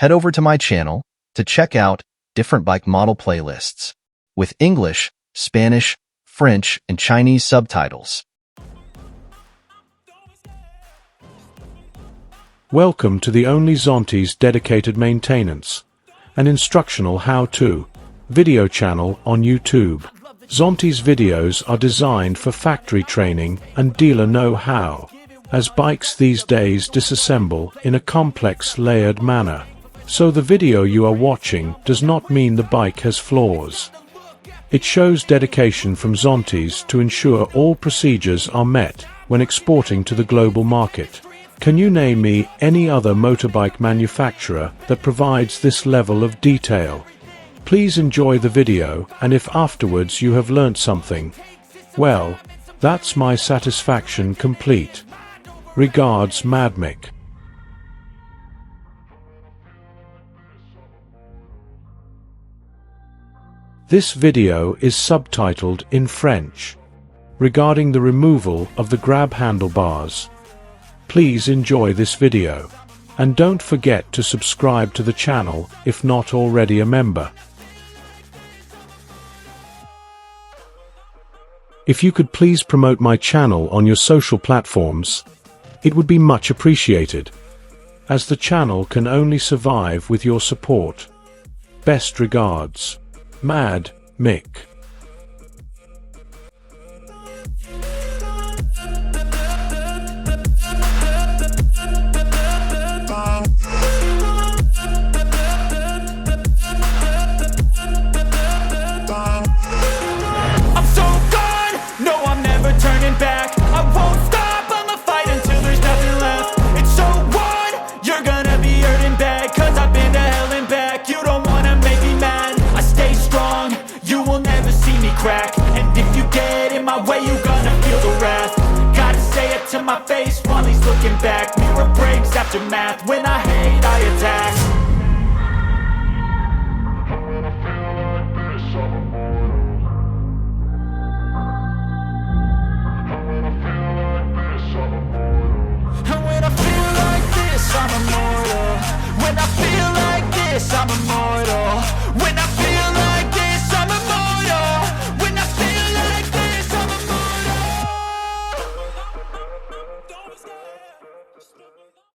Head over to my channel to check out different bike model playlists with English, Spanish, French, and Chinese subtitles. Welcome to the only Zontes dedicated maintenance and instructional how-to video channel on YouTube. Zontes videos are designed for factory training and dealer know-how, as bikes these days disassemble in a complex layered manner. So the video you are watching does not mean the bike has flaws. It shows dedication from Zontes to ensure all procedures are met when exporting to the global market. Can you name me any other motorbike manufacturer that provides this level of detail? Please enjoy the video, and if afterwards you have learnt something, well, that's my satisfaction complete. Regards, Madmick. This video is subtitled in French, regarding the removal of the grab handlebars. Please enjoy this video, and don't forget to subscribe to the channel if not already a member. If you could please promote my channel on your social platforms, it would be much appreciated, as the channel can only survive with your support. Best regards, Mad Mick. Turning back, I won't stop, I'ma fight until there's nothing left. It's so on, you're gonna be hurting bad, cause I've been to hell and back. You don't wanna make me mad, I stay strong, you will never see me crack. And if you get in my way, you gonna feel the wrath. Gotta say it to my face while he's looking back. Mirror breaks after math, when I hate I attack.